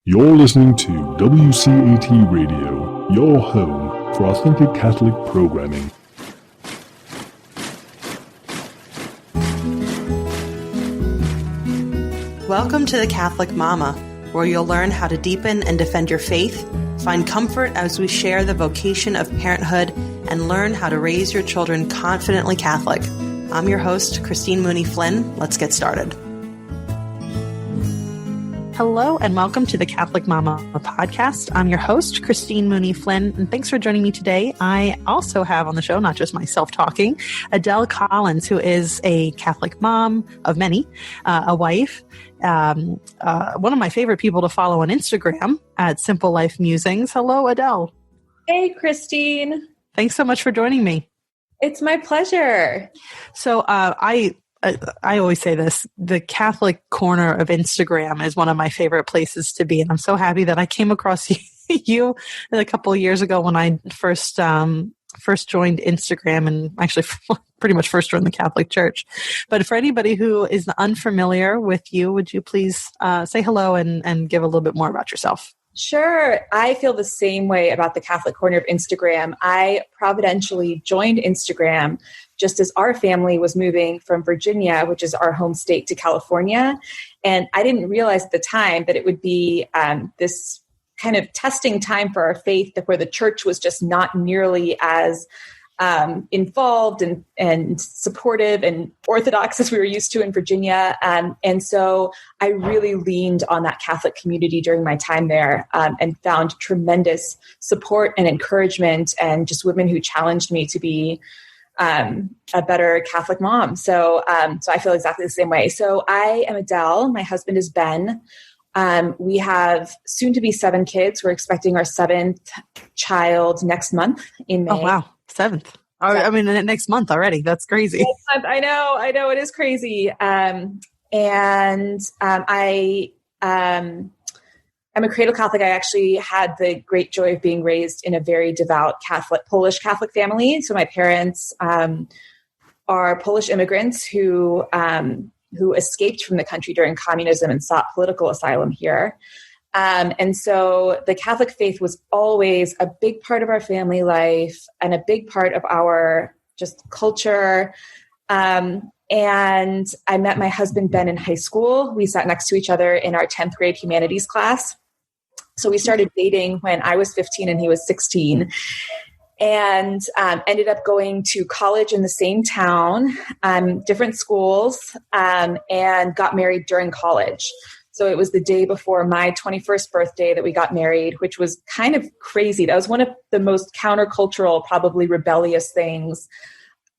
You're listening to WCAT Radio, your home for authentic Catholic programming. Welcome to the Catholic Mama, where you'll learn how to deepen and defend your faith, find comfort as we share the vocation of parenthood, and learn how to raise your children confidently Catholic. I'm your host, Christine Mooney-Flynn. Let's get started. Hello and welcome to the Catholic Mama podcast. I'm your host, Christine Mooney-Flynn, and thanks for joining me today. I also have on the show, not just myself talking, Adele Collins, who is a Catholic mom of many, a wife, one of my favorite people to follow on Instagram at Simple Life Musings. Hello, Adele. Hey, Christine. Thanks so much for joining me. It's my pleasure. So I always say this, the Catholic corner of Instagram is one of my favorite places to be. And I'm so happy that I came across you a couple of years ago when I first joined Instagram, and actually pretty much first joined the Catholic Church. But for anybody who is unfamiliar with you, would you please say hello and give a little bit more about yourself? Sure. I feel the same way about the Catholic corner of Instagram. I providentially joined Instagram just as our family was moving from Virginia, which is our home state, to California. And I didn't realize at the time that it would be this kind of testing time for our faith, where the church was just not nearly as involved and supportive and orthodox as we were used to in Virginia. And so I really leaned on that Catholic community during my time there, and found tremendous support and encouragement, and just women who challenged me to be a better Catholic mom. So I feel exactly the same way. So I am Adele. My husband is Ben. We have soon to be 7 kids. We're expecting our 7th child next month in May. Oh, wow. 7th. I mean, next month already. That's crazy. I know. It is crazy. I'm a cradle Catholic. I actually had the great joy of being raised in a very devout Polish Catholic family. So my parents are Polish immigrants who escaped from the country during communism and sought political asylum here. And so the Catholic faith was always a big part of our family life and a big part of our just culture. And I met my husband, Ben, in high school. We sat next to each other in our 10th grade humanities class. So we started dating when I was 15 and he was 16, and ended up going to college in the same town, different schools, and got married during college. So it was the day before my 21st birthday that we got married, which was kind of crazy. That was one of the most countercultural, probably rebellious things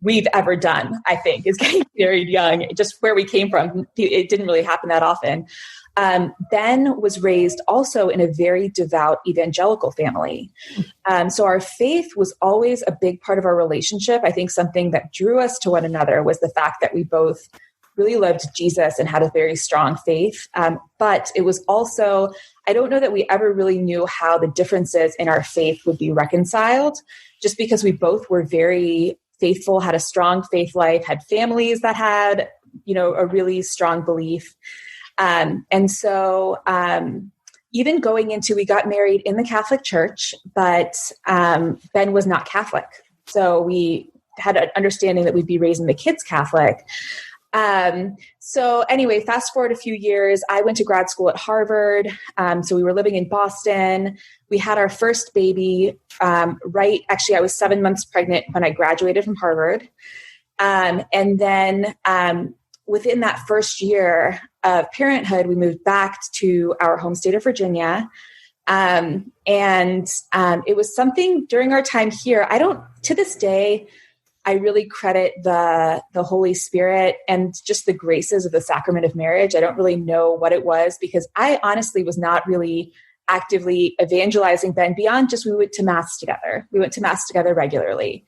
we've ever done, I think, is getting married young. Just where we came from, it didn't really happen that often. Ben was raised also in a very devout evangelical family. So our faith was always a big part of our relationship. I think something that drew us to one another was the fact that we both really loved Jesus and had a very strong faith. But it was also, I don't know that we ever really knew how the differences in our faith would be reconciled, just because we both were very faithful, had a strong faith life, had families that had, a really strong belief. And so even going into, we got married in the Catholic Church, but Ben was not Catholic. So we had an understanding that we'd be raising the kids Catholic. So anyway, fast forward a few years, I went to grad school at Harvard. So we were living in Boston. We had our first baby, actually I was 7 months pregnant when I graduated from Harvard. And then, within that first year of parenthood, we moved back to our home state of Virginia. And it was something during our time here. To this day, I really credit the Holy Spirit and just the graces of the sacrament of marriage. I don't really know what it was, because I honestly was not really actively evangelizing Ben beyond just we went to Mass together. We went to Mass together regularly.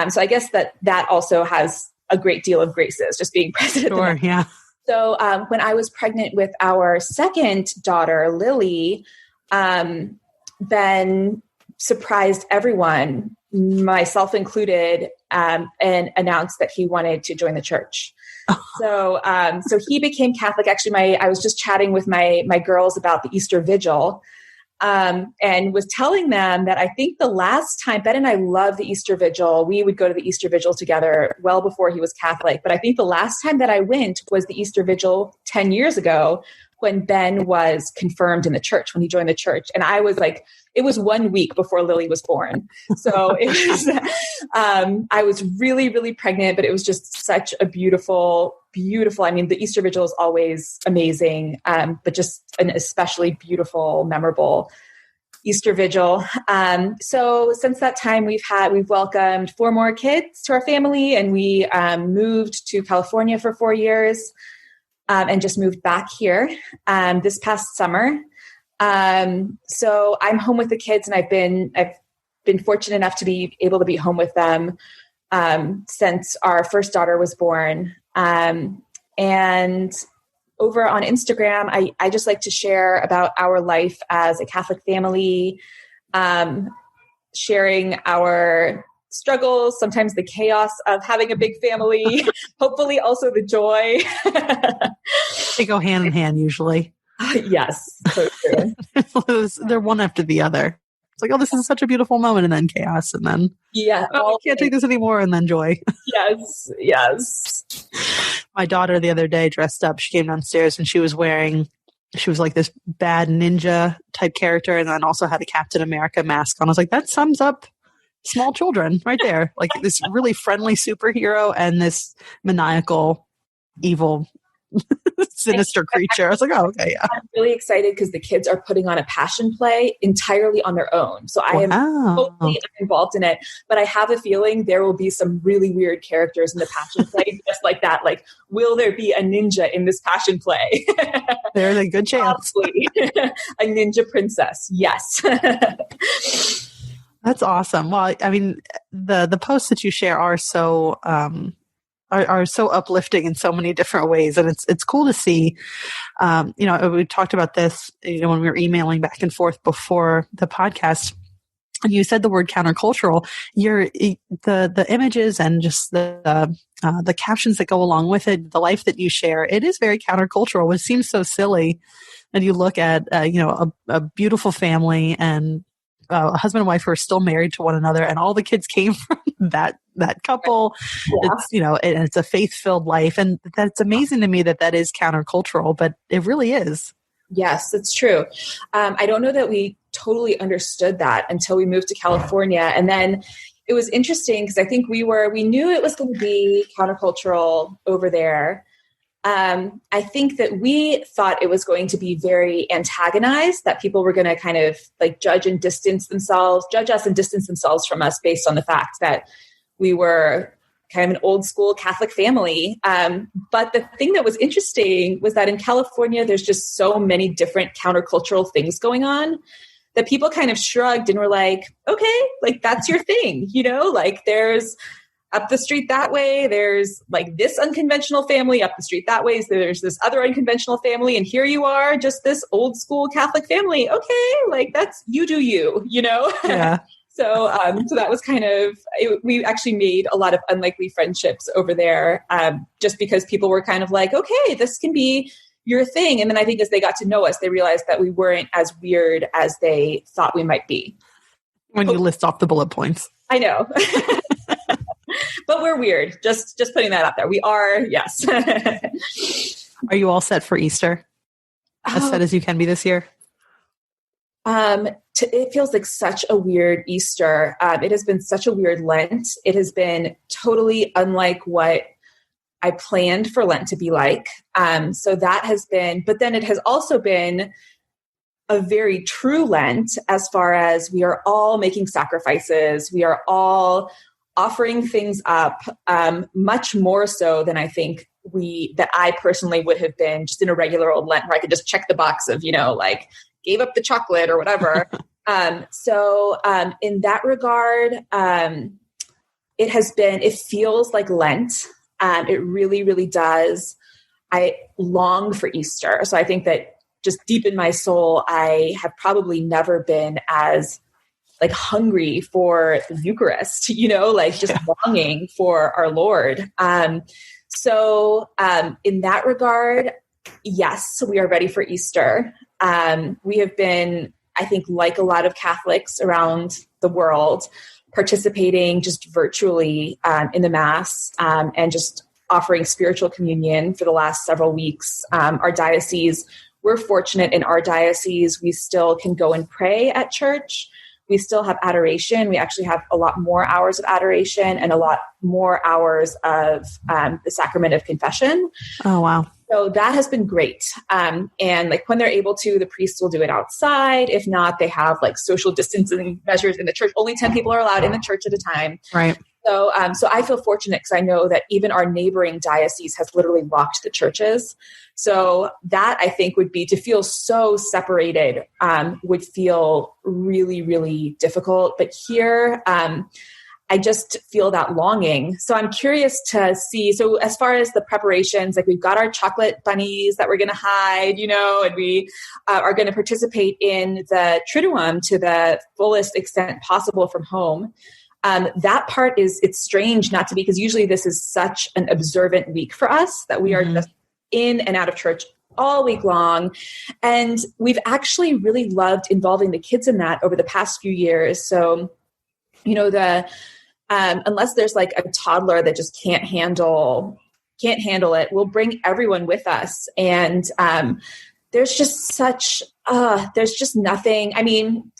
So I guess that also has a great deal of graces, just being present. Sure, yeah. So when I was pregnant with our second daughter, Lily, Ben surprised everyone, myself included, and announced that he wanted to join the church. So he became Catholic. Actually, I was just chatting with my girls about the Easter Vigil, and was telling them that I think the last time, Ben and I love the Easter Vigil. We would go to the Easter Vigil together well before he was Catholic. But I think the last time that I went was the Easter Vigil 10 years ago when Ben was confirmed in the church, when he joined the church. And I was like, it was 1 week before Lily was born. So it was, I was really, really pregnant, but it was just such a beautiful, I mean, the Easter Vigil is always amazing, but just an especially beautiful, memorable Easter Vigil. So since that time, we've welcomed 4 more kids to our family, and we moved to California for 4 years, and just moved back here this past summer. So I'm home with the kids, and I've been fortunate enough to be able to be home with them since our first daughter was born. And over on Instagram, I just like to share about our life as a Catholic family, sharing our struggles, sometimes the chaos of having a big family, hopefully also the joy. They go hand in hand usually. Yes, so true. They're one after the other. It's like, oh, this is such a beautiful moment, and then chaos, and then I can't take this anymore, and then joy. Yes. My daughter the other day dressed up. She came downstairs and she was like this bad ninja type character, and then also had a Captain America mask on. I was like, that sums up small children right there. Like this really friendly superhero and this maniacal, evil, sinister creature. I was like, oh, okay, yeah. I'm really excited because the kids are putting on a passion play entirely on their own. So I am totally involved in it, but I have a feeling there will be some really weird characters in the passion play, just like that. Like, will there be a ninja in this passion play? There's a good chance. A ninja princess. Yes. That's awesome. Well, I mean, the posts that you share are so are so uplifting in so many different ways, and it's cool to see. We talked about this, when we were emailing back and forth before the podcast, and you said the word countercultural. The images and just the captions that go along with it, the life that you share, it is very countercultural, which seems so silly. And you look at a beautiful family and a husband and wife who are still married to one another, and all the kids came from that couple. Yeah. It's a faith-filled life, and that's amazing to me that is countercultural, but it really is. Yes, it's true. I don't know that we totally understood that until we moved to California, and then it was interesting because I think we knew it was going to be countercultural over there. I think that we thought it was going to be very antagonized, that people were going to kind of like judge us and distance themselves from us based on the fact that we were kind of an old school Catholic family. But the thing that was interesting was that in California, there's just so many different countercultural things going on that people kind of shrugged and were like, okay, like that's your thing, like there's up the street that way, there's like this unconventional family, up the street that way, so there's this other unconventional family, and here you are, just this old school Catholic family. Okay, like that's, you do you, Yeah. So that was kind of, we actually made a lot of unlikely friendships over there, just because people were kind of like, okay, this can be your thing. And then I think as they got to know us, they realized that we weren't as weird as they thought we might be. When you list off the bullet points. I know. But we're weird. Just putting that out there. We are, yes. Are you all set for Easter? As set as you can be this year? It feels like such a weird Easter. It has been such a weird Lent. It has been totally unlike what I planned for Lent to be like. So that has been, but then it has also been a very true Lent, as far as we are all making sacrifices. We are all offering things up, much more so than I think that I personally would have been just in a regular old Lent where I could just check the box of, like gave up the chocolate or whatever. So in that regard, it feels like Lent. It really, really does. I long for Easter. So I think that just deep in my soul, I have probably never been as like hungry for the Eucharist, like just longing for our Lord. So in that regard, yes, we are ready for Easter. We have been, I think, like a lot of Catholics around the world, participating just virtually in the Mass and just offering spiritual communion for the last several weeks. Our diocese, we're fortunate in our diocese, we still can go and pray at church. We still have adoration. We actually have a lot more hours of adoration and a lot more hours of the sacrament of confession. Oh, wow. So that has been great. And like when they're able to, the priests will do it outside. If not, they have like social distancing measures in the church. Only 10 people are allowed in the church at a time. Right. So I feel fortunate because I know that even our neighboring diocese has literally locked the churches. So that I think would be, to feel so separated would feel really, really difficult. But here, I just feel that longing. So I'm curious to see. So as far as the preparations, like we've got our chocolate bunnies that we're going to hide, and we are going to participate in the Triduum to the fullest extent possible from home. That part it's strange not to be, because usually this is such an observant week for us that we are just in and out of church all week long. And we've actually really loved involving the kids in that over the past few years. So, unless there's like a toddler that just can't handle it, we'll bring everyone with us. And there's just nothing. I mean,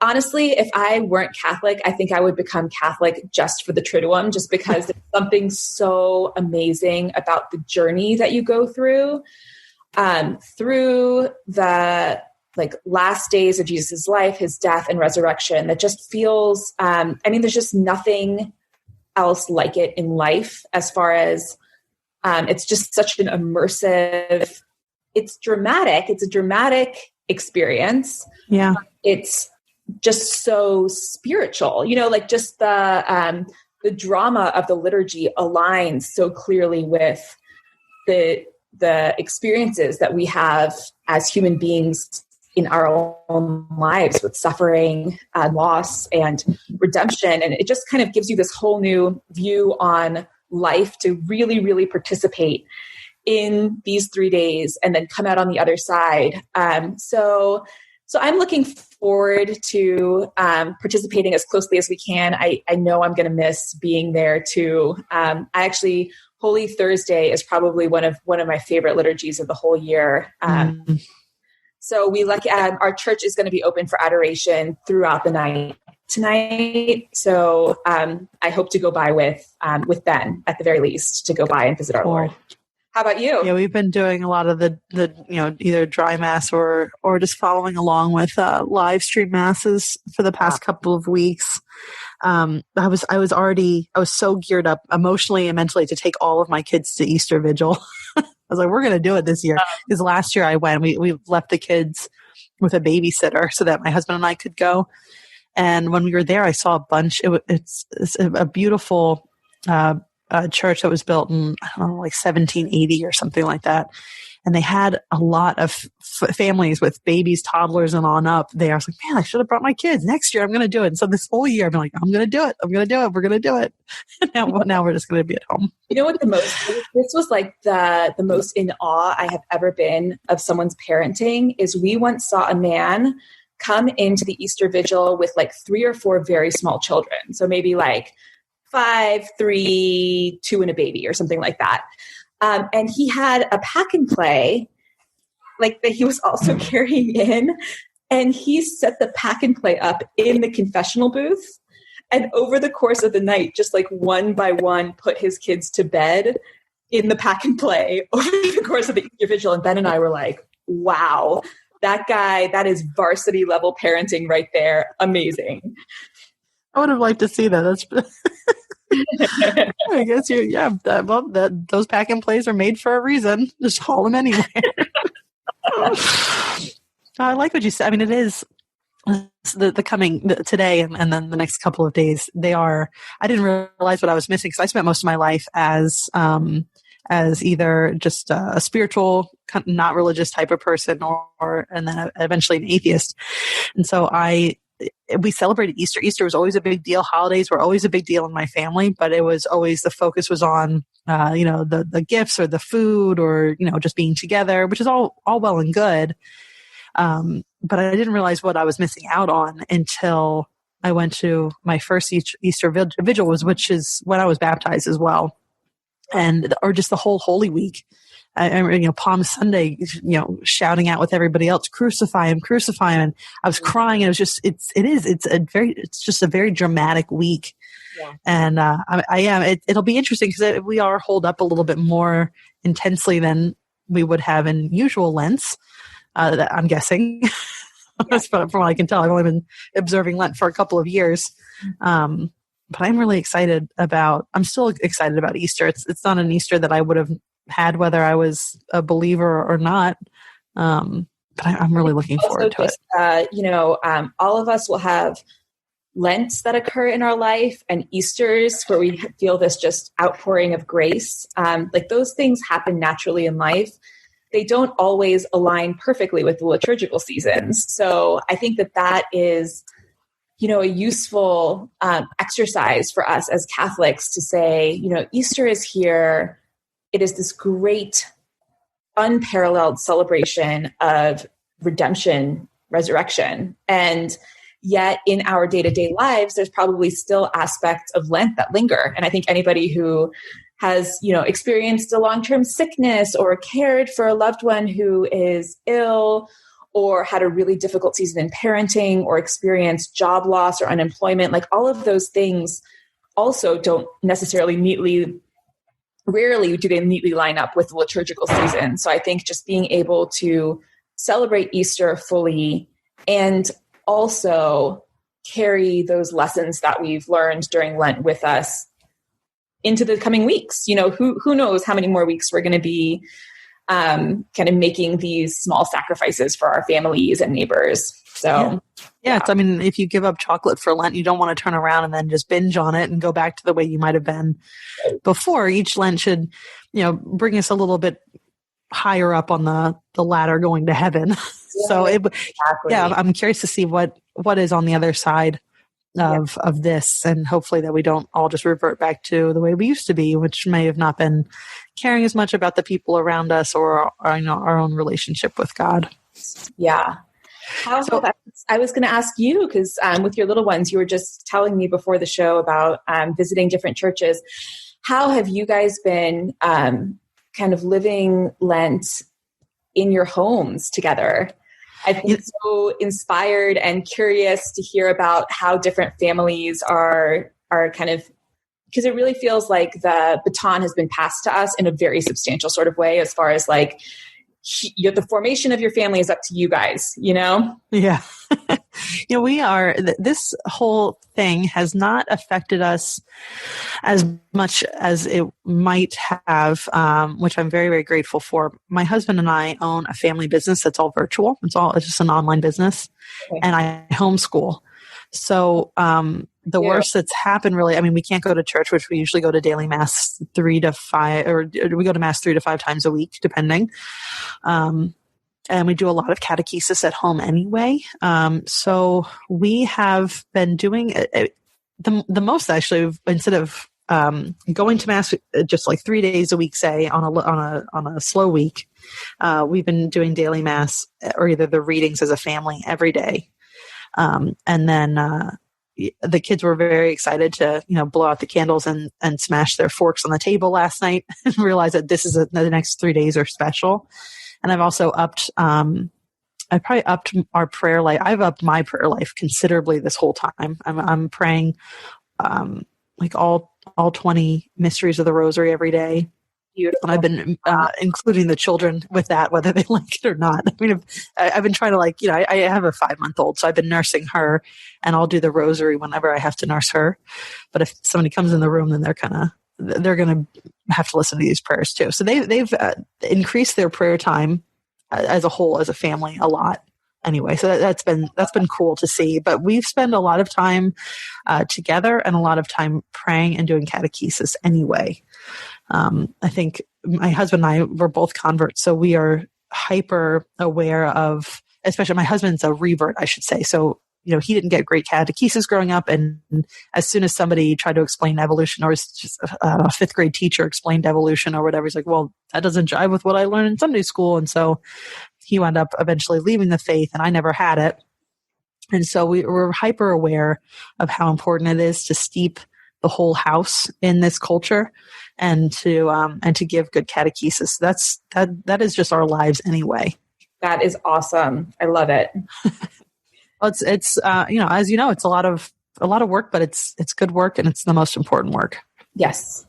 honestly, if I weren't Catholic, I think I would become Catholic just for the Triduum, just because there's something so amazing about the journey that you go through the like last days of Jesus' life, his death and resurrection, that just feels, there's just nothing else like it in life, as far as it's just such an immersive, it's dramatic. It's a dramatic experience. Yeah. It's just so spiritual, like just the drama of the liturgy aligns so clearly with the experiences that we have as human beings in our own lives, with suffering, loss, and redemption. And it just kind of gives you this whole new view on life to really, really participate in these 3 days and then come out on the other side. So I'm looking forward to participating as closely as we can. I know I'm going to miss being there too. Holy Thursday is probably one of my favorite liturgies of the whole year. So our church is going to be open for adoration throughout the night tonight. So I hope to go by with Ben at the very least, to go by and visit our Lord. How about you? Yeah, we've been doing a lot of the either dry mass or just following along with live stream masses for the past couple of weeks. I was so geared up emotionally and mentally to take all of my kids to Easter Vigil. I was like, we're going to do it this year. Because last year I went, we left the kids with a babysitter so that my husband and I could go. And when we were there, I saw a bunch. It's a beautiful church that was built in, I don't know, like 1780 or something like that. And they had a lot of families with babies, toddlers, and on up there. I was like, man, I should have brought my kids. Next year, I'm going to do it. And so this whole year, I'm like, I'm going to do it. I'm going to do it. We're going to do it. And now we're just going to be at home. You know what this was like the most in awe I have ever been of someone's parenting is we once saw a man come into the Easter Vigil with like 3 or 4 very small children. So maybe like 5, 3, 2, and a baby or something like that. And he had a pack and play like that he was also carrying in, and he set the pack and play up in the confessional booth. And over the course of the night, just like one by one, put his kids to bed in the pack and play over the course of the Easter Vigil. And Ben and I were like, wow, that guy, that is varsity level parenting right there. Amazing. I would have liked to see that. That's I guess those pack and plays are made for a reason. Just haul them anywhere. I like what you said. I mean, it is the coming today and then the next couple of days. I didn't realize what I was missing because I spent most of my life as either just a spiritual, not religious type of person, or and then eventually an atheist. And so I we celebrated Easter. Easter was always a big deal. Holidays were always a big deal in my family, but it was always the focus was on, the gifts or the food or, just being together, which is all well and good. But I didn't realize what I was missing out on until I went to my first Easter vigil, which is when I was baptized as well. Or just the whole Holy Week. Palm Sunday, shouting out with everybody else, crucify him. And I was crying. And it was just, it's just a very dramatic week. Yeah. And, it'll be interesting because we are holed up a little bit more intensely than we would have in usual Lents. I'm guessing. Yeah. From what I can tell, I've only been observing Lent for a couple of years. But I'm really I'm still excited about Easter. It's not an Easter that I would have had whether I was a believer or not. But I'm really looking forward to it. All of us will have Lents that occur in our life and Easters where we feel this just outpouring of grace. Like those things happen naturally in life. They don't always align perfectly with the liturgical seasons. So I think that is, a useful exercise for us as Catholics to say, Easter is here. It is this great, unparalleled celebration of redemption, resurrection. And yet in our day-to-day lives, there's probably still aspects of Lent that linger. And I think anybody who has, experienced a long-term sickness or cared for a loved one who is ill or had a really difficult season in parenting or experienced job loss or unemployment, like all of those things also don't necessarily rarely do they neatly line up with the liturgical season. So I think just being able to celebrate Easter fully and also carry those lessons that we've learned during Lent with us into the coming weeks. Who knows how many more weeks we're going to be kind of making these small sacrifices for our families and neighbors. So yeah. If you give up chocolate for Lent, you don't want to turn around and then just binge on it and go back to the way you might have been before. Each Lent should, bring us a little bit higher up on the ladder going to heaven. Yeah, so exactly. I'm curious to see what is on the other side of this, and hopefully that we don't all just revert back to the way we used to be, which may have not been caring as much about the people around us or our own relationship with God. Yeah. I was going to ask you, because with your little ones, you were just telling me before the show about visiting different churches. How have you guys been kind of living Lent in your homes together? I've been so inspired and curious to hear about how different families are kind of, because it really feels like the baton has been passed to us in a very substantial sort of way, as far as like, the formation of your family is up to you guys, Yeah. This whole thing has not affected us as much as it might have, which I'm very, very grateful for. My husband and I own a family business that's all virtual. It's just an online business. Okay. And I homeschool. So, the worst that's happened really, we can't go to church, which we usually go to daily mass 3 to 5, or we go to mass 3 to 5 times a week, depending. And we do a lot of catechesis at home anyway. So we have been doing the most actually, instead of going to mass just like 3 days a week, say on a slow week, we've been doing daily mass or either the readings as a family every day. And then the kids were very excited to, blow out the candles and smash their forks on the table last night and realize that the next 3 days are special. And I've also upped our prayer life. I've upped my prayer life considerably this whole time. I'm praying like all 20 mysteries of the Rosary every day. Beautiful. And I've been including the children with that, whether they like it or not. I've been trying to I have a 5-month-old, so I've been nursing her, and I'll do the Rosary whenever I have to nurse her. But if somebody comes in the room, then they're going to have to listen to these prayers too. So they've increased their prayer time as a whole, as a family, a lot. Anyway, so that's been cool to see. But we've spent a lot of time together and a lot of time praying and doing catechesis anyway. I think my husband and I were both converts, so we are hyper aware of, especially my husband's a revert, I should say. So, he didn't get great catechesis growing up. And as soon as somebody tried to explain evolution, or just a fifth grade teacher explained evolution or whatever, he's like, well, that doesn't jive with what I learned in Sunday school. And so he wound up eventually leaving the faith, and I never had it. And so we're hyper aware of how important it is to steep the whole house in this culture, and to give good catechesis. That is just our lives anyway. That is awesome. I love it. Well, it's as you know, it's a lot of work, but it's good work, and it's the most important work. Yes.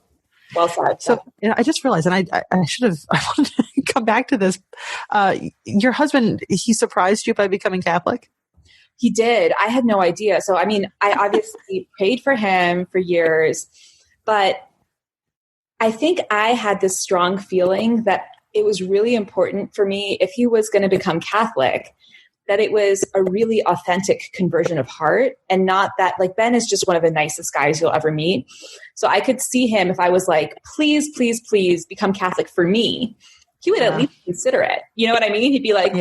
Well said. So I just realized, and I wanted to come back to this. Your husband, he surprised you by becoming Catholic? He did. I had no idea. So, I mean, I obviously prayed for him for years, but I think I had this strong feeling that it was really important for me, if he was going to become Catholic, that it was a really authentic conversion of heart, and not that, like, Ben is just one of the nicest guys you'll ever meet. So I could see him, if I was like, please, please, please become Catholic for me, he would at least consider it. You know what I mean? He'd be like,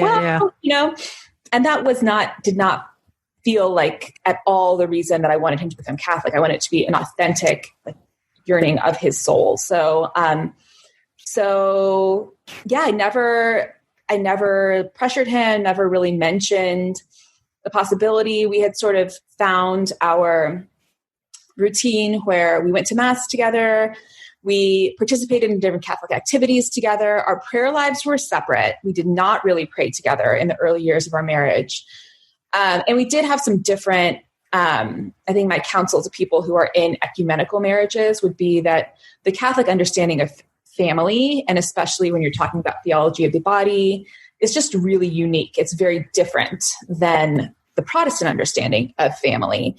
and that did not feel like at all the reason that I wanted him to become Catholic. I wanted it to be an authentic, like, yearning of his soul. So, I never pressured him, never really mentioned the possibility. We had sort of found our routine where we went to Mass together. We participated in different Catholic activities together. Our prayer lives were separate. We did not really pray together in the early years of our marriage. And we did have some different, I think my counsel to people who are in ecumenical marriages would be that the Catholic understanding of family, and especially when you're talking about theology of the body, is just really unique. It's very different than the Protestant understanding of family.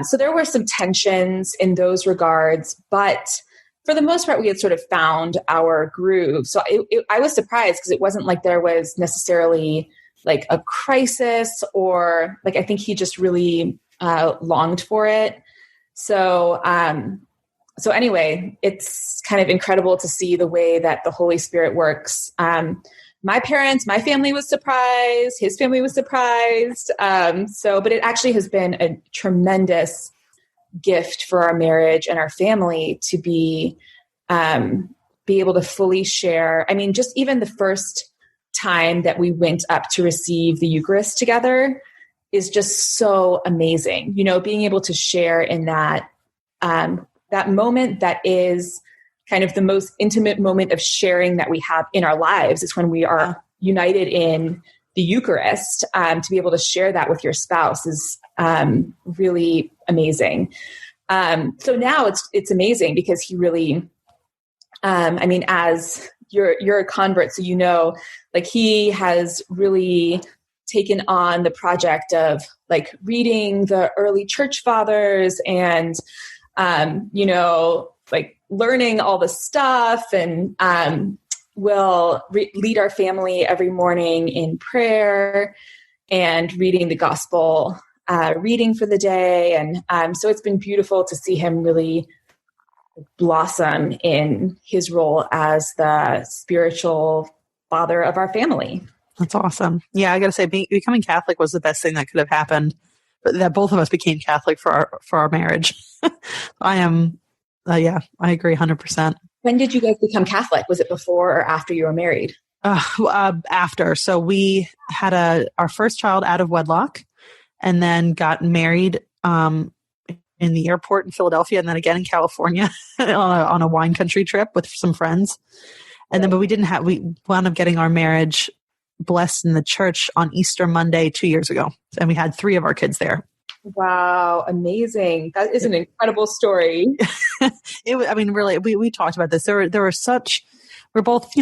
So there were some tensions in those regards, but for the most part, we had sort of found our groove. So I was surprised, because it wasn't like there was necessarily like a crisis, or like, I think he just really longed for it. So anyway, it's kind of incredible to see the way that the Holy Spirit works. My family was surprised. His family was surprised. But it actually has been a tremendous gift for our marriage and our family to be able to fully share. I mean, just even the first time that we went up to receive the Eucharist together is just so amazing. Being able to share in that moment that is kind of the most intimate moment of sharing that we have in our lives, is when we are united in the Eucharist. To be able to share that with your spouse is really amazing. So now it's amazing, because he really, as you're a convert, so like, he has really taken on the project of like reading the early church fathers and like learning all the stuff, and will lead our family every morning in prayer and reading the gospel reading for the day. And so it's been beautiful to see him really blossom in his role as the spiritual father of our family. That's awesome. Yeah, I got to say, becoming Catholic was the best thing that could have happened. But that both of us became Catholic for our marriage. I agree 100%. When did you guys become Catholic? Was it before or after you were married? After. So we had our first child out of wedlock, and then got married in the airport in Philadelphia, and then again in California on a wine country trip with some friends. And then, but we wound up getting our marriage blessed in the church on Easter Monday 2 years ago. And we had 3 of our kids there. Wow. Amazing. That is an incredible story. Really, we talked about this. We're both,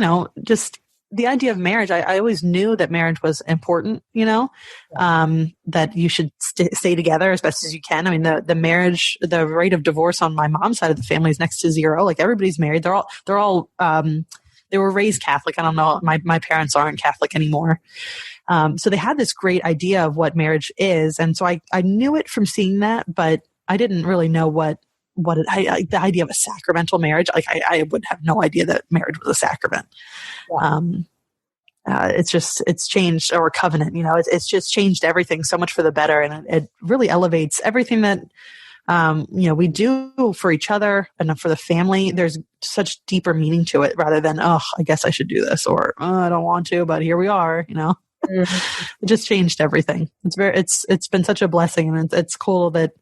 just the idea of marriage. I always knew that marriage was important, that you should stay together as best as you can. I mean, the marriage, the rate of divorce on my mom's side of the family is next to 0. Like, everybody's married. They're all, they were raised Catholic. I don't know. My parents aren't Catholic anymore. So they had this great idea of what marriage is. And so I knew it from seeing that, but I didn't really know the idea of a sacramental marriage. Like, I would have no idea that marriage was a sacrament. Yeah. it's changed, or covenant, it's just changed everything so much for the better. And it really elevates everything that, we do for each other and for the family. There's such deeper meaning to it rather than, oh, I guess I should do this, or I don't want to, but here we are, Mm-hmm. It just changed everything. It's been such a blessing. And it's cool that,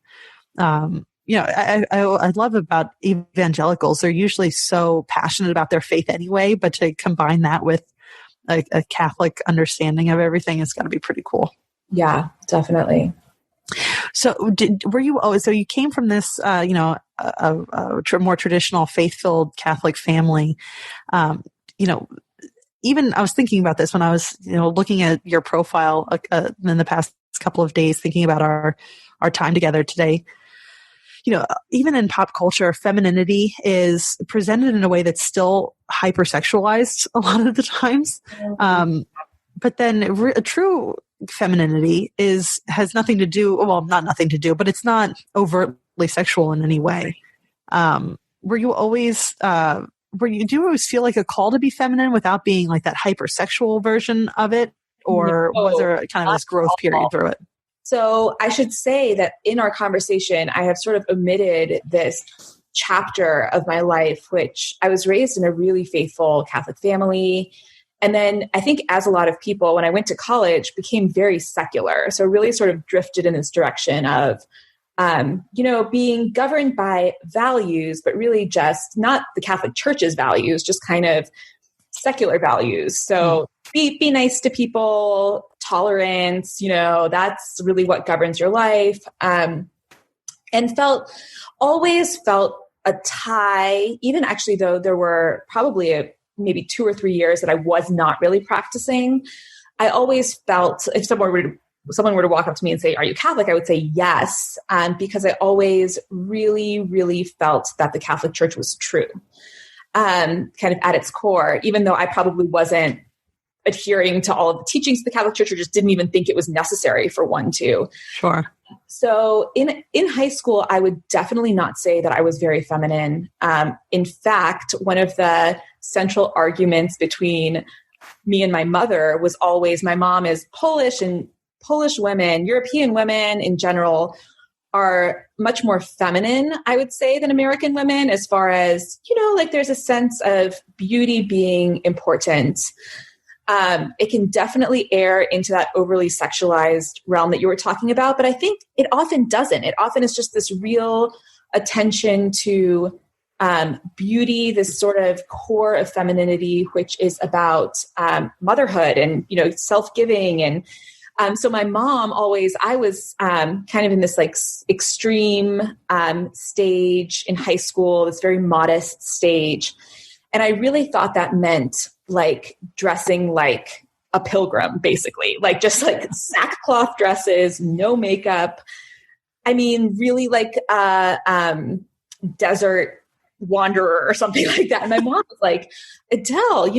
I love about evangelicals. They're usually so passionate about their faith anyway, but to combine that with a Catholic understanding of everything is going to be pretty cool. Yeah, definitely. So you came from this, a more traditional faith-filled Catholic family. Even I was thinking about this when I was, looking at your profile in the past couple of days, thinking about our time together today. Even in pop culture, femininity is presented in a way that's still hypersexualized a lot of the times. But then a true femininity has nothing to do, well, not nothing to do, but it's not overtly sexual in any way. Do you always feel like a call to be feminine without being like that hypersexual version of it? Or was there kind of this growth period through it? So I should say that in our conversation, I have sort of omitted this chapter of my life, which I was raised in a really faithful Catholic family. And then I think, as a lot of people, when I went to college, became very secular. So really sort of drifted in this direction of, being governed by values, but really just not the Catholic Church's values, just kind of secular values. So be nice to people, tolerance, that's really what governs your life. And always felt a tie, even actually though there were probably maybe 2 or 3 years that I was not really practicing. I always felt if someone were to walk up to me and say, "Are you Catholic?" I would say yes, because I always really, really felt that the Catholic Church was true, kind of at its core, even though I probably wasn't adhering to all of the teachings of the Catholic Church, or just didn't even think it was necessary for one to. Sure. So in high school, I would definitely not say that I was very feminine. In fact, one of the central arguments between me and my mother was always, my mom is Polish, and Polish women, European women in general, are much more feminine, I would say, than American women, as far as, there's a sense of beauty being important. It can definitely err into that overly sexualized realm that you were talking about, but I think it often doesn't. It often is just this real attention to beauty, this sort of core of femininity, which is about motherhood and, self-giving. And so my mom I was kind of in this like extreme stage in high school, this very modest stage. And I really thought that meant like dressing like a pilgrim, basically, like just like sackcloth dresses, no makeup. I mean, really like desert wanderer or something like that. And my mom was like, "Adele,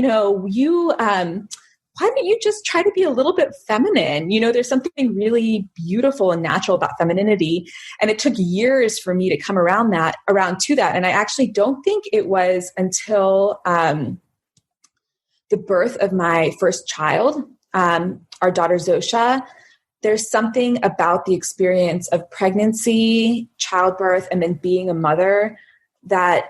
why don't you just try to be a little bit feminine? There's something really beautiful and natural about femininity." And it took years for me to come around to that. And I actually don't think it was until the birth of my first child, our daughter Zosha. There's something about the experience of pregnancy, childbirth, and then being a mother that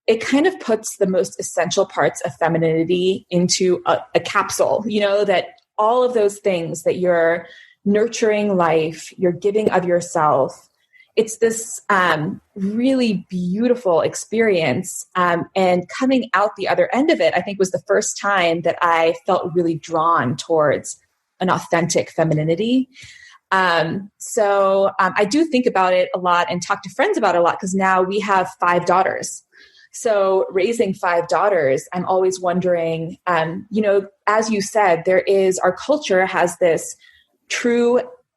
it kind of puts the most essential parts of femininity into a capsule, that all of those things that you're nurturing life, you're giving of yourself. It's this really beautiful experience. And coming out the other end of it, I think, was the first time that I felt really drawn towards an authentic femininity. So I do think about it a lot and talk to friends about it a lot, because now we have 5 daughters. So raising 5 daughters, I'm always wondering, as you said, our culture has this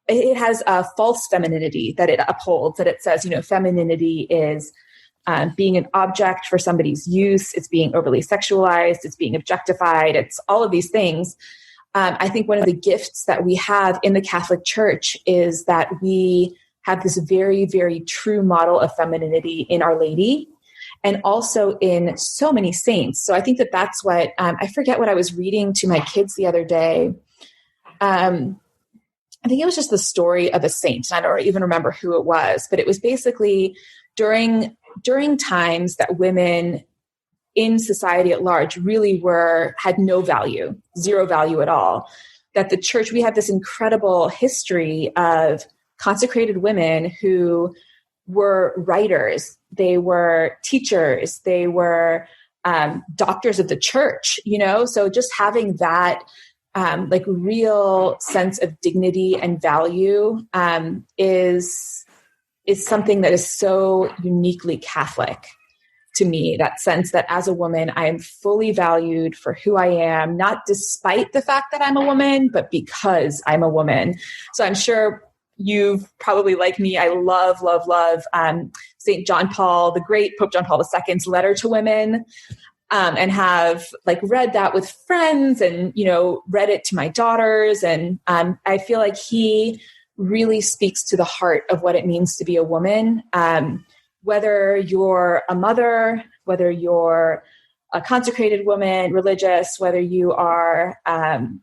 it has a false femininity that it upholds, that it says, femininity is being an object for somebody's use. It's being overly sexualized. It's being objectified. It's all of these things. I think one of the gifts that we have in the Catholic Church is that we have this very, very true model of femininity in Our Lady. and also in so many saints. So I think that that's what, I forget what I was reading to my kids the other day. I think it was just the story of a saint. I don't even remember who it was, but it was basically during times that women in society at large really had no value, zero value at all, that the church, we have this incredible history of consecrated women who were writers, they were teachers, they were doctors of the church, so just having that like real sense of dignity and value is something that is so uniquely Catholic to me, that sense that as a woman, I am fully valued for who I am, not despite the fact that I'm a woman, but because I'm a woman. So I'm sure you've probably, like me, I love St. John Paul, the great Pope John Paul II's letter to women. And have read that with friends and, read it to my daughters. And I feel like he really speaks to the heart of what it means to be a woman. Whether you're a mother, whether you're a consecrated woman, religious, whether you are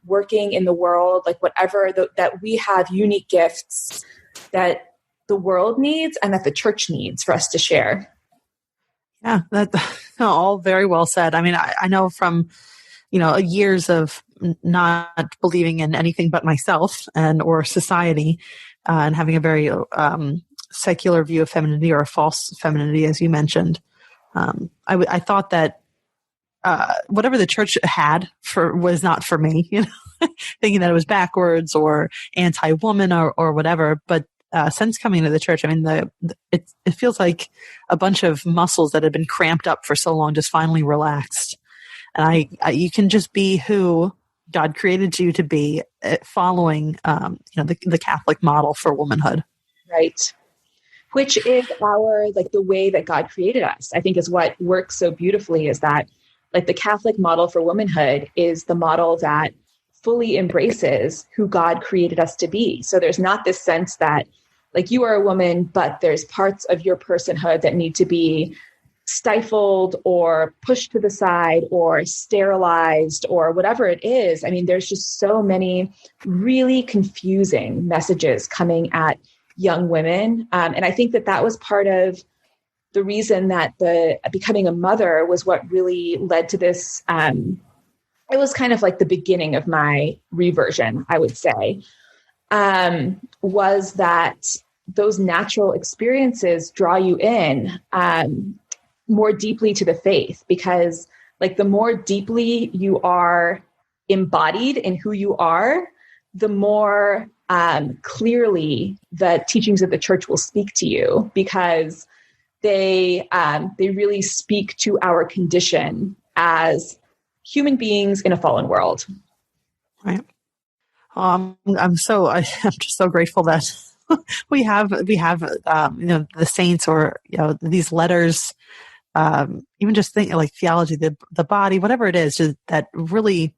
working in the world, whatever, that we have unique gifts that the world needs and that the church needs for us to share. Yeah, that's all very well said. I mean, I know from, years of not believing in anything but myself or society, and having a very secular view of femininity, or a false femininity, as you mentioned. I thought that whatever the church had was not for me, thinking that it was backwards or anti-woman or whatever. But since coming into the church, I mean, it feels like a bunch of muscles that had been cramped up for so long just finally relaxed. And you can just be who God created you to be, following, the Catholic model for womanhood. Right. Which is the way that God created us, I think, is what works so beautifully, is that the Catholic model for womanhood is the model that fully embraces who God created us to be. So there's not this sense that you are a woman, but there's parts of your personhood that need to be stifled or pushed to the side or sterilized or whatever it is. I mean, there's just so many really confusing messages coming at young women. And I think that was part of the reason that the becoming a mother was what really led to this. It was kind of like the beginning of my reversion, I would say, was that those natural experiences draw you in more deeply to the faith, because the more deeply you are embodied in who you are, the more clearly the teachings of the church will speak to you, because they really speak to our condition as human beings in a fallen world. Right. I'm just so grateful that we have the saints, or these letters, even just think theology, the body, whatever it is, just that really,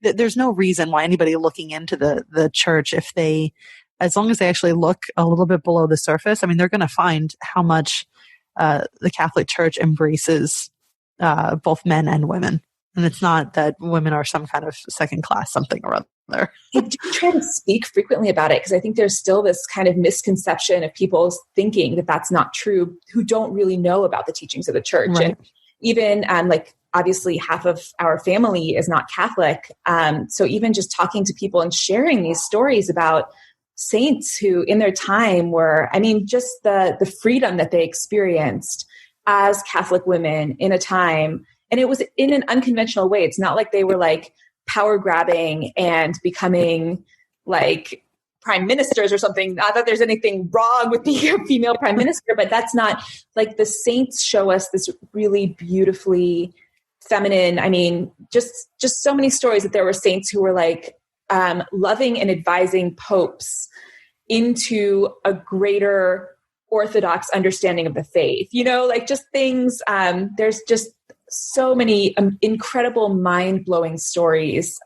there's no reason why anybody looking into the church, as long as they actually look a little bit below the surface, I mean, they're going to find how much the Catholic Church embraces both men and women. And it's not that women are some kind of second class something or other. I do try to speak frequently about it, because I think there's still this kind of misconception of people thinking that that's not true, who don't really know about the teachings of the church. Right. And even obviously half of our family is not Catholic. So even just talking to people and sharing these stories about saints who in their time were, just the freedom that they experienced as Catholic women in a time. And it was in an unconventional way. It's not like they were power grabbing and becoming prime ministers or something. Not that there's anything wrong with being a female prime minister, but that's not the saints show us this really beautifully feminine. Just so many stories that there were saints who were loving and advising popes into a greater Orthodox understanding of the faith, just things. There's just so many incredible, mind-blowing stories,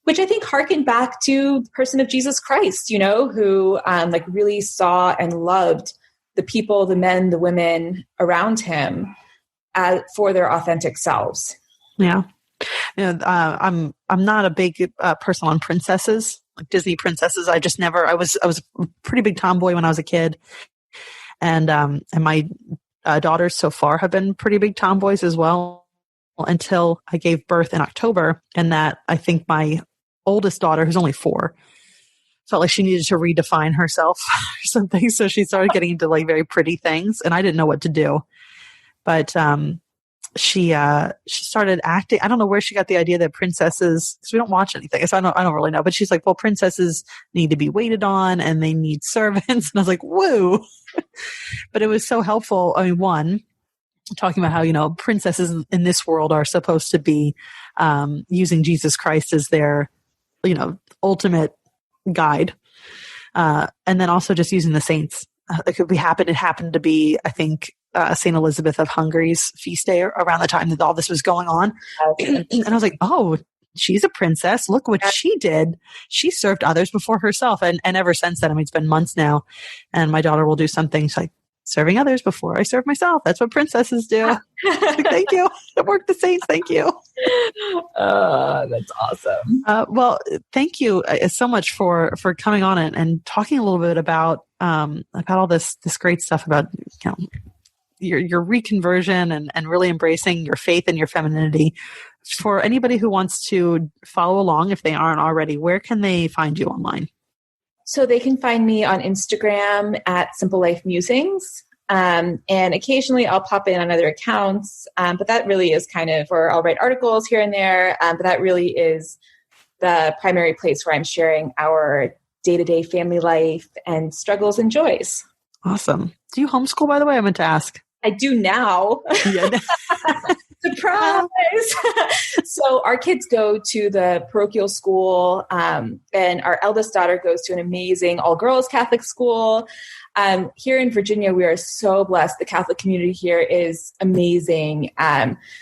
which I think harken back to the person of Jesus Christ, who really saw and loved the people, the men, the women around him. for their authentic selves. Yeah. I'm not a big person on princesses, like Disney princesses. I was a pretty big tomboy when I was a kid. And my daughters so far have been pretty big tomboys as well, until I gave birth in October. And that I think my oldest daughter, who's only 4, felt like she needed to redefine herself or something. So she started getting into like very pretty things, and I didn't know what to do. But she started acting. I don't know where she got the idea that princesses, because we don't watch anything, so I don't really know. But she's like, well, princesses need to be waited on and they need servants. And I was like, whoa. But it was so helpful. I mean, one, talking about how, princesses in this world are supposed to be using Jesus Christ as their, ultimate guide. And then also just using the saints. It happened to be, I think, St. Elizabeth of Hungary's feast day around the time that all this was going on. And I was like, oh, she's a princess. Look what she did. She served others before herself. And ever since then, I mean, it's been months now, and my daughter will do something. She's like, serving others before I serve myself. That's what princesses do. Like, thank you. It worked the saints. Thank you. That's awesome. Well, thank you so much for coming on and talking a little bit about all this great stuff about, your reconversion and really embracing your faith and your femininity. For anybody who wants to follow along, if they aren't already, where can they find you online? So they can find me on Instagram at Simple Life Musings. And occasionally I'll pop in on other accounts. But that really is or I'll write articles here and there. But that really is the primary place where I'm sharing our day-to-day family life and struggles and joys. Awesome. Do you homeschool, by the way? I meant to ask. I do now. Yeah. Surprise! So our kids go to the parochial school, and our eldest daughter goes to an amazing all-girls Catholic school. Here in Virginia, we are so blessed. The Catholic community here is amazing.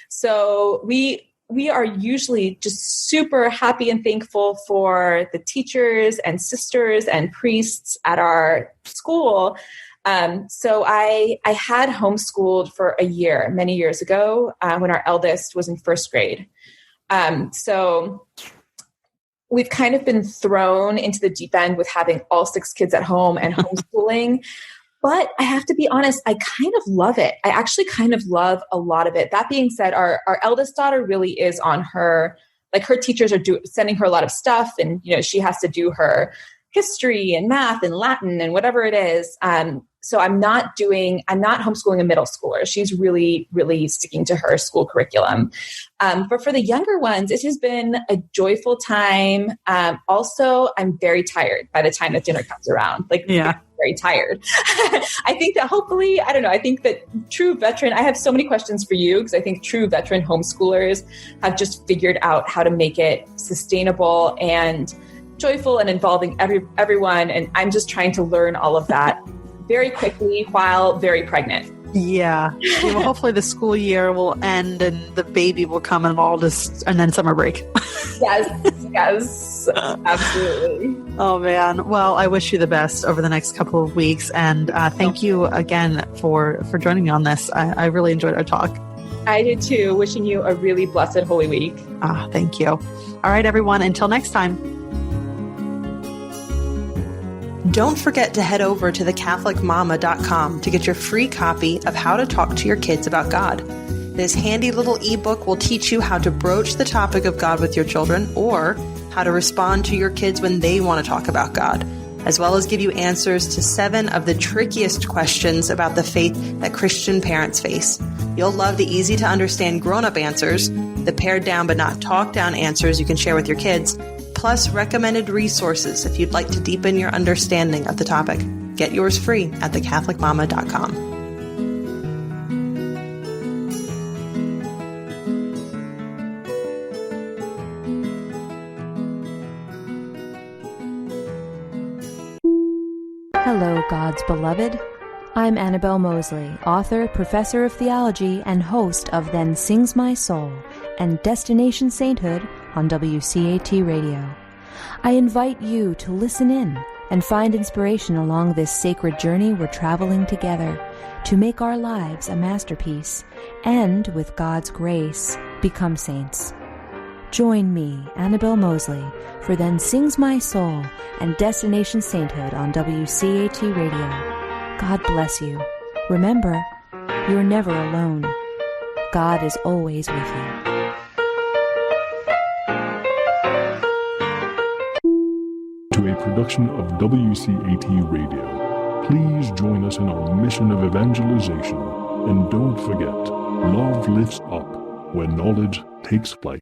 So we are usually just super happy and thankful for the teachers and sisters and priests at our school. So I had homeschooled for a year, many years ago, when our eldest was in first grade. So we've kind of been thrown into the deep end with having all 6 kids at home and homeschooling. But I have to be honest, I kind of love it. I actually kind of love a lot of it. That being said, our eldest daughter really is on her, her teachers are sending her a lot of stuff, and, she has to do her history and math and Latin and whatever it is. So I'm not homeschooling a middle schooler. She's really, really sticking to her school curriculum. But for the younger ones, it has been a joyful time. Also, I'm very tired by the time that dinner comes around. Very tired. I think that hopefully, I think that true veteran, I have so many questions for you, because I think true veteran homeschoolers have just figured out how to make it sustainable and joyful and involving everyone. And I'm just trying to learn all of that very quickly while very pregnant. Yeah. Well, hopefully the school year will end and the baby will come and then summer break. Yes, absolutely. Oh man. Well, I wish you the best over the next couple of weeks. And thank you again for joining me on this. I really enjoyed our talk. I did too. Wishing you a really blessed Holy Week. Thank you. All right, everyone. Until next time. Don't forget to head over to thecatholicmama.com to get your free copy of How to Talk to Your Kids About God. This handy little ebook will teach you how to broach the topic of God with your children, or how to respond to your kids when they want to talk about God, as well as give you answers to 7 of the trickiest questions about the faith that Christian parents face. You'll love the easy to understand grown-up answers, the pared down but not talked down answers you can share with your kids, plus recommended resources if you'd like to deepen your understanding of the topic. Get yours free at thecatholicmama.com. Hello, God's beloved. I'm Annabelle Mosley, author, professor of theology, and host of Then Sings My Soul and Destination Sainthood on WCAT Radio. I invite you to listen in and find inspiration along this sacred journey we're traveling together to make our lives a masterpiece and, with God's grace, become saints. Join me, Annabelle Mosley, for Then Sings My Soul and Destination Sainthood on WCAT Radio. God bless you. Remember, you're never alone. God is always with you. To a production of WCAT Radio, please join us in our mission of evangelization. And don't forget, love lifts up when knowledge takes flight.